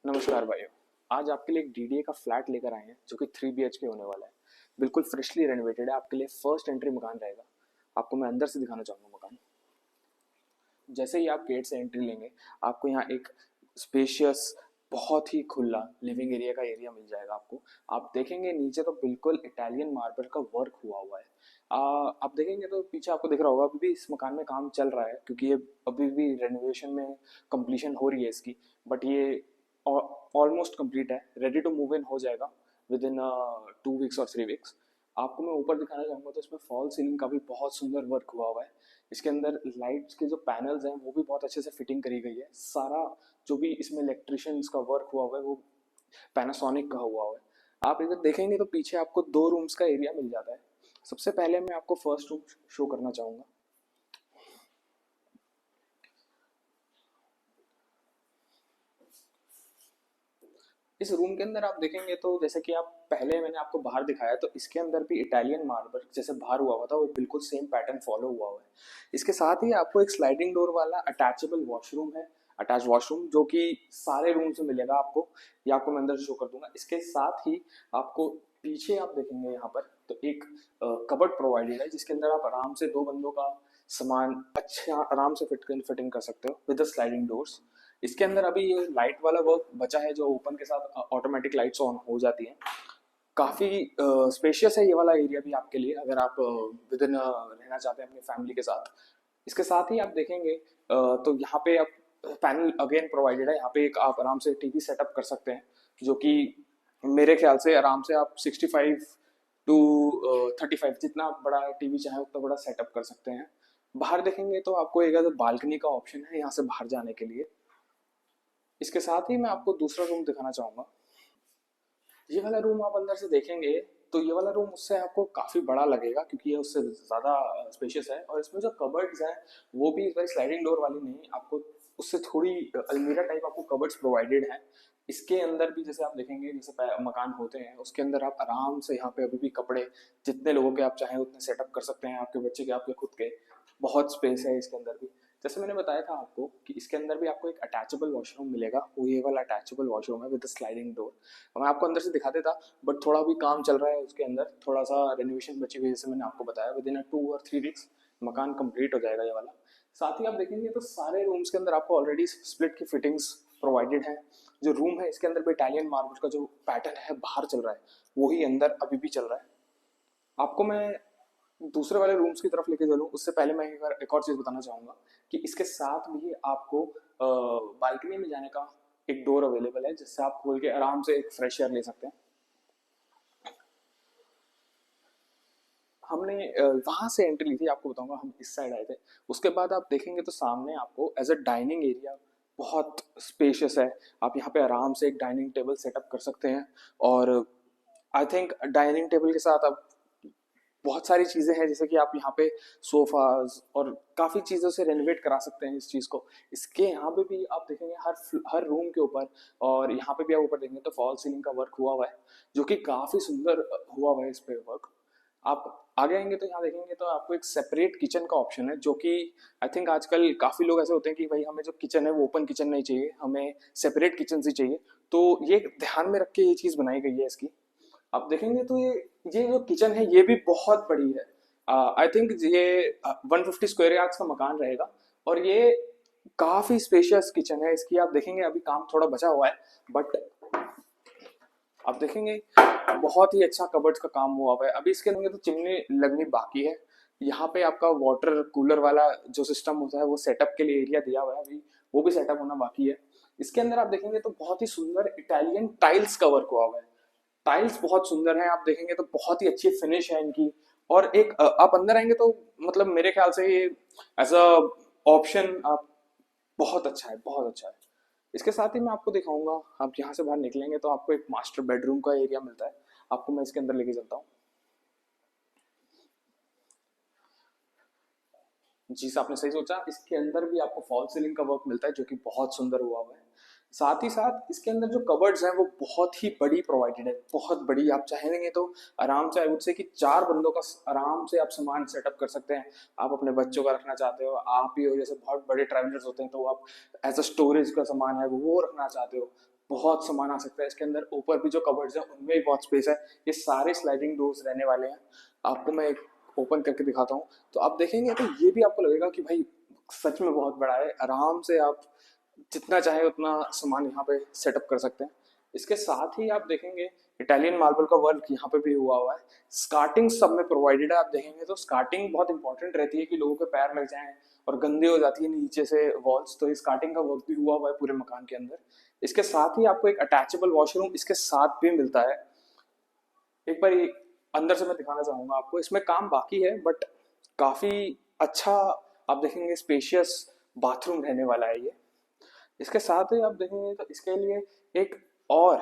नमस्कार भाइयों। आज आपके लिए एक डीडीए का फ्लैट लेकर आए हैं जो कि 3 BHK होने वाला है। बिल्कुल फ्रेशली रेनोवेटेड है। आपके लिए फर्स्ट एंट्री मकान रहेगा। आपको मैं अंदर से दिखाना चाहूँगा मकान। जैसे ही आप गेट से एंट्री लेंगे आपको यहाँ एक स्पेशियस बहुत ही खुला लिविंग एरिया का एरिया मिल जाएगा आपको। आप देखेंगे नीचे तो बिल्कुल इटालियन मार्बल का वर्क हुआ हुआ है। आप देखेंगे तो पीछे आपको दिख रहा होगा अभी भी इस मकान में काम चल रहा है क्योंकि ये अभी भी रेनोवेशन में कंप्लीशन हो रही है इसकी। बट ये ऑलमोस्ट कंप्लीट है, रेडी टू मूव इन हो जाएगा विद इन 2 वीक्स और 3 वीक्स। आपको मैं ऊपर दिखाना चाहूँगा तो इसमें फॉल सीलिंग का भी बहुत सुंदर वर्क हुआ हुआ है। इसके अंदर लाइट्स के जो पैनल्स हैं वो भी बहुत अच्छे से फिटिंग करी गई है। सारा जो भी इसमें इलेक्ट्रिशियंस का वर्क हुआ हुआ है वो पैनासोनिक का हुआ हुआ है। आप इधर देखेंगे तो पीछे आपको 2 रूम्स का एरिया मिल जाता है। सबसे पहले मैं आपको फर्स्ट रूम शो करना चाहूँगा। इस रूम के अंदर आप देखेंगे तो जैसे कि आप पहले मैंने आपको बाहर दिखाया तो इसके अंदर भी इटालियन मार्बल जैसे बाहर हुआ हुआ था वो बिल्कुल सेम पैटर्न फॉलो हुआ हुआ है। इसके साथ ही आपको एक स्लाइडिंग डोर वाला अटैचेबल वॉशरूम है, अटैच वॉशरूम जो कि सारे रूम से मिलेगा आपको। ये आपको मैं अंदर से शो कर दूंगा। इसके साथ ही आपको पीछे आप देखेंगे यहाँ पर तो एक कबर्ड प्रोवाइडेड है जिसके अंदर आप आराम से 2 बंदों का सामान अच्छा आराम से फिटिंग कर सकते हो विद द स्लाइडिंग डोर्स। इसके अंदर अभी ये लाइट वाला वर्क बचा है जो ओपन के साथ ऑटोमेटिक लाइट्स ऑन हो जाती हैं। काफ़ी स्पेशियस है ये वाला एरिया भी आपके लिए अगर आप विद इन रहना चाहते हैं अपनी फैमिली के साथ। इसके साथ ही आप देखेंगे तो यहाँ पे आप पैनल अगेन प्रोवाइडेड है। यहाँ पे एक आप आराम से टीवी सेटअप कर सकते हैं जो कि मेरे ख्याल से आराम से आप 65 to 35 जितना बड़ा टीवी चाहे उतना बड़ा सेटअप कर सकते हैं। बाहर देखेंगे तो आपको एक बालकनी का ऑप्शन है यहाँ से बाहर जाने के लिए। इसके साथ ही मैं आपको दूसरा रूम दिखाना चाहूंगा। ये वाला रूम आप अंदर से देखेंगे तो ये वाला रूम उससे आपको काफ़ी बड़ा लगेगा क्योंकि ये उससे ज़्यादा स्पेशियस है। और इसमें जो कबर्ड्स हैं वो भी इस बार स्लाइडिंग डोर वाली नहीं, आपको उससे थोड़ी अलमीरा टाइप आपको कबर्ड्स प्रोवाइडेड हैं। इसके अंदर भी जैसे आप देखेंगे जैसे मकान होते हैं उसके अंदर आप आराम से यहाँ पे अभी भी कपड़े जितने लोगों के आप चाहें उतने सेटअप कर सकते हैं, आपके बच्चे के आपके खुद के। बहुत स्पेस है इसके अंदर भी। जैसे मैंने बताया था आपको कि इसके अंदर भी आपको एक अटैचेबल वॉशरूम मिलेगा, वो ये वाला अटैचेबल वॉशरूम है विद स्लाइडिंग डोर। मैं आपको अंदर से दिखा देता बट थोड़ा भी काम चल रहा है उसके अंदर, थोड़ा सा रेनोवेशन बची हुई है जैसे मैंने आपको बताया। विद इन 2 और 3 वीक्स मकान कंप्लीट हो जाएगा ये वाला। साथ ही आप देखेंगे तो सारे रूम्स के अंदर आपको ऑलरेडी स्प्लिट की फिटिंग्स प्रोवाइडेड है। जो रूम है इसके अंदर भी इटालियन मार्बल का जो पैटर्न है बाहर चल रहा है वही अंदर अभी भी चल रहा है। आपको मैं दूसरे वाले रूम्स की तरफ लेके चलूँ उससे पहले मैं एक और चीज़ बताना चाहूँगा कि इसके साथ भी आपको बालकनी में जाने का एक डोर अवेलेबल है जिससे आप खोल के आराम से एक फ्रेश एयर ले सकते हैं। हमने वहाँ से एंट्री ली थी, आपको बताऊंगा हम इस साइड आए थे। उसके बाद आप देखेंगे तो सामने आपको एज अ डाइनिंग एरिया बहुत स्पेशियस है। आप यहाँ पे आराम से एक डाइनिंग टेबल सेटअप कर सकते हैं। और आई थिंक डाइनिंग टेबल के साथ आप बहुत सारी चीज़ें हैं जैसे कि आप यहाँ पे सोफाज और काफ़ी चीज़ों से रेनोवेट करा सकते हैं इस चीज़ को। इसके यहाँ पे भी आप देखेंगे हर रूम के ऊपर और यहाँ पे भी आप ऊपर देखेंगे तो फॉल सीलिंग का वर्क हुआ हुआ है जो कि काफ़ी सुंदर हुआ हुआ है इस पे वर्क। आप आगे आएंगे तो यहाँ देखेंगे तो आपको एक सेपरेट किचन का ऑप्शन है जो कि आई थिंक आजकल काफ़ी लोग ऐसे होते हैं कि भाई हमें जो किचन है वो ओपन किचन नहीं चाहिए, हमें सेपरेट किचन ही चाहिए। तो ये ध्यान में रख के ये चीज़ बनाई गई है इसकी। आप देखेंगे तो ये जो किचन है ये भी बहुत बड़ी है। आई थिंक ये 150 स्क्वायर यार्ड्स का मकान रहेगा और ये काफी स्पेशियस किचन है इसकी। आप देखेंगे अभी काम थोड़ा बचा हुआ है बट आप देखेंगे बहुत ही अच्छा कबर्ड्स का काम हुआ हुआ है। अभी इसके अंदर तो चिमनी लगनी बाकी है। यहाँ पे आपका वाटर कूलर वाला जो सिस्टम होता है वो सेटअप के लिए एरिया दिया हुआ है, अभी वो भी सेटअप होना बाकी है। इसके अंदर आप देखेंगे तो बहुत ही सुंदर इटालियन टाइल्स का वर्क हुआ हुआ है। टाइल्स बहुत सुंदर हैं, आप देखेंगे तो बहुत ही अच्छी फिनिश है इनकी। और एक आप अंदर आएंगे तो मतलब मेरे ख्याल से ये एज अ ऑप्शन आप बहुत अच्छा है, बहुत अच्छा है। इसके साथ ही मैं आपको दिखाऊंगा, आप यहाँ से बाहर निकलेंगे तो आपको एक मास्टर बेडरूम का एरिया मिलता है। आपको मैं इसके अंदर लेके चलता हूँ। जी से आपने सही सोचा, इसके अंदर भी आपको फॉल सीलिंग का वर्क मिलता है जो कि बहुत सुंदर हुआ हुआ है। साथ ही साथ इसके अंदर जो कबर्ड्स हैं वो बहुत ही बड़ी प्रोवाइडेड है, बहुत बड़ी। आप चाहेंगे तो आराम से आई वुड से कि 4 बंदों का आराम से आप सामान सेटअप कर सकते हैं। आप अपने बच्चों का रखना चाहते हो, आप ही हो जैसे बहुत बड़े ट्रैवलर्स होते हैं तो आप एज अ स्टोरेज का सामान है वो रखना चाहते हो बहुत सामान आ सकता है इसके अंदर। ऊपर भी जो कबर्ड्स हैं उनमें भी बहुत स्पेस है। ये सारे स्लाइडिंग डोर्स रहने वाले हैं। आपको मैं एक ओपन करके दिखाता हूँ, तो आप देखेंगे तो ये भी आपको लगेगा कि भाई सच में बहुत बड़ा है। आराम से आप जितना चाहे उतना सामान यहाँ पे सेटअप कर सकते हैं। इसके साथ ही आप देखेंगे इटालियन मार्बल का वर्क यहाँ पे भी हुआ है। स्कार्टिंग सब में प्रोवाइडेड है। आप देखेंगे तो स्कार्टिंग बहुत इंपॉर्टेंट रहती है कि लोगों के पैर लग जाएं और गंदी हो जाती है नीचे से वॉल्स, तो इस स्कार्टिंग का वर्क भी हुआ है पूरे मकान के अंदर। इसके साथ ही आपको एक अटैचेबल वॉशरूम इसके साथ भी मिलता है। एक बार अंदर से मैं दिखाना चाहूंगा आपको। इसमें काम बाकी है बट काफी अच्छा आप देखेंगे स्पेशियस बाथरूम रहने वाला है ये। इसके साथ ही आप देखेंगे तो इसके लिए एक और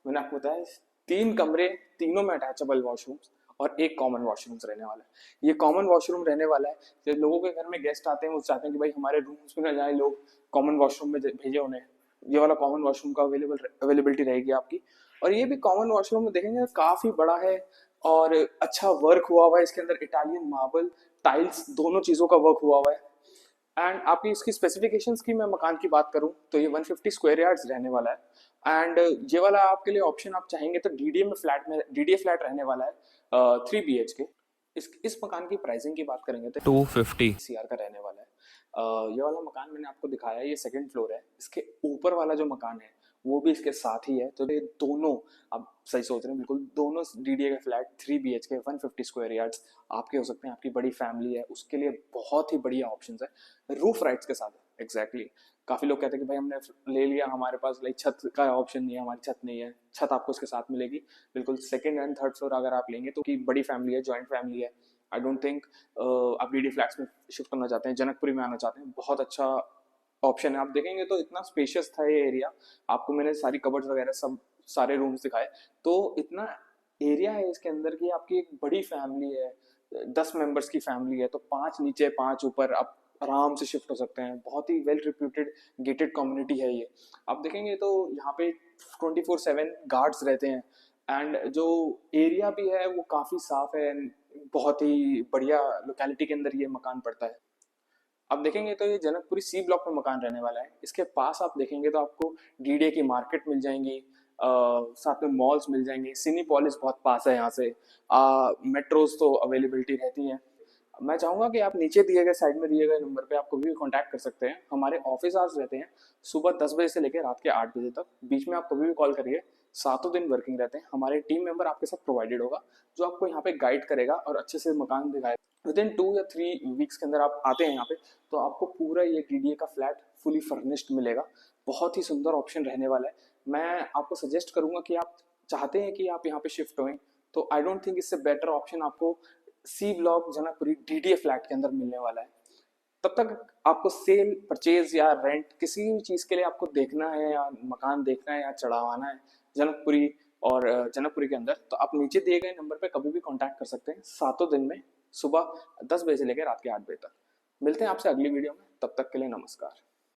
मैंने आपको बताया 3 कमरे, तीनों में अटैचेबल वॉशरूम्स और एक कॉमन वॉशरूम्स रहने वाला है। ये कॉमन वॉशरूम रहने वाला है, जब लोगों के घर में गेस्ट आते हैं वो चाहते हैं कि भाई हमारे रूम्स में ना जाए लोग, कॉमन वॉशरूम में भेजे उन्हें। ये वाला कॉमन वॉशरूम का अवेलेबिलिटी रहेगी आपकी। और ये भी कॉमन वॉशरूम में देखेंगे काफी बड़ा है और अच्छा वर्क हुआ है इसके अंदर। इटालियन मार्बल टाइल्स दोनों चीजों का वर्क हुआ है। एंड आपकी इसकी स्पेसिफिकेशंस की मैं मकान की बात करूं तो ये 150 स्क्वायर यार्ड्स रहने वाला है। एंड ये वाला आपके लिए ऑप्शन आप चाहेंगे तो डीडीए फ्लैट रहने वाला है 3 BHK। इस मकान की प्राइसिंग की बात करेंगे तो 250 CR का रहने वाला है। ये वाला मकान मैंने आपको दिखाया है, ये सेकंड फ्लोर है। इसके ऊपर वाला जो मकान है वो भी इसके साथ ही है। तो ये दोनों आप सही सोच रहे हैं बिल्कुल, दोनों डीडीए के फ्लैट 3 BHK 150 स्क्वायर यार्ड्स आपके हो सकते हैं। आपकी बड़ी फैमिली है उसके लिए बहुत ही बढ़िया ऑप्शन है। रूफ राइट्स के साथ एग्जैक्टली काफी लोग कहते हैं कि भाई हमने ले लिया, हमारे पास लाइक छत का ऑप्शन नहीं है, हमारी छत नहीं है। छत आपको इसके साथ मिलेगी बिल्कुल। सेकंड एंड थर्ड फ्लोर अगर आप लेंगे तो की बड़ी फैमिली है, ज्वाइंट फैमिली है, आई डोंट थिंक आप डीडी फ्लैट्स में शिफ्ट करना चाहते हैं, जनकपुरी में आना चाहते हैं, बहुत अच्छा ऑप्शन है। आप देखेंगे तो इतना स्पेशियस था ये एरिया। आपको मैंने सारी कबर्ड्स वगैरह सब सारे रूम्स दिखाए, तो इतना एरिया है इसके अंदर की आपकी एक बड़ी फैमिली है, 10 मेंबर्स की फैमिली है तो 5 नीचे 5 ऊपर आप आराम से शिफ्ट हो सकते हैं। बहुत ही वेल रिप्यूटेड गेटेड कम्युनिटी है ये। आप देखेंगे तो यहाँ पे 24/7 गार्ड्स रहते हैं। एंड जो एरिया भी है वो काफ़ी साफ है and बहुत ही बढ़िया लोकेलिटी के अंदर ये मकान पड़ता है। आप देखेंगे तो ये जनकपुरी C ब्लॉक में मकान रहने वाला है। इसके पास आप देखेंगे तो आपको डीडीए की मार्केट मिल जाएंगी, साथ में मॉल्स मिल जाएंगे, सिनीपोलिस बहुत पास है यहाँ से, मेट्रोज तो अवेलेबिलिटी रहती हैं। मैं चाहूंगा कि आप नीचे दिए गए साइड में दिए गए नंबर पे आप कभी भी कांटेक्ट कर सकते हैं। हमारे ऑफिस आवर्स रहते हैं सुबह 10 बजे से लेकर रात के 8 बजे तक। बीच में आप कभी भी कॉल करिए, सातों दिन वर्किंग रहते हैं। हमारे टीम मेंबर आपके साथ प्रोवाइडेड होगा जो आपको यहाँ पे गाइड करेगा और अच्छे से मकान दिखाएगा। विदिन 2 या 3 वीक्स के अंदर आप आते हैं यहाँ पे तो आपको पूरा ये डीडीए का फ्लैट फुली फर्निश्ड मिलेगा। बहुत ही सुंदर ऑप्शन रहने वाला है। मैं आपको सजेस्ट करूंगा कि आप चाहते हैं कि आप यहाँ पे शिफ्ट हों तो आई डोंट थिंक इससे बेटर ऑप्शन आपको C block Janakpuri DDA flat के अंदर मिलने वाला है। तब तक आपको सेल परचेज या रेंट किसी भी चीज़ के लिए आपको देखना है या मकान देखना है या चढ़ावाना है जनकपुरी और जनकपुरी के अंदर, तो आप नीचे दिए गए नंबर पे कभी भी कांटेक्ट कर सकते हैं सातों दिन में, सुबह 10 बजे से लेकर रात के 8 बजे तक। मिलते हैं आपसे अगली वीडियो में, तब तक के लिए नमस्कार।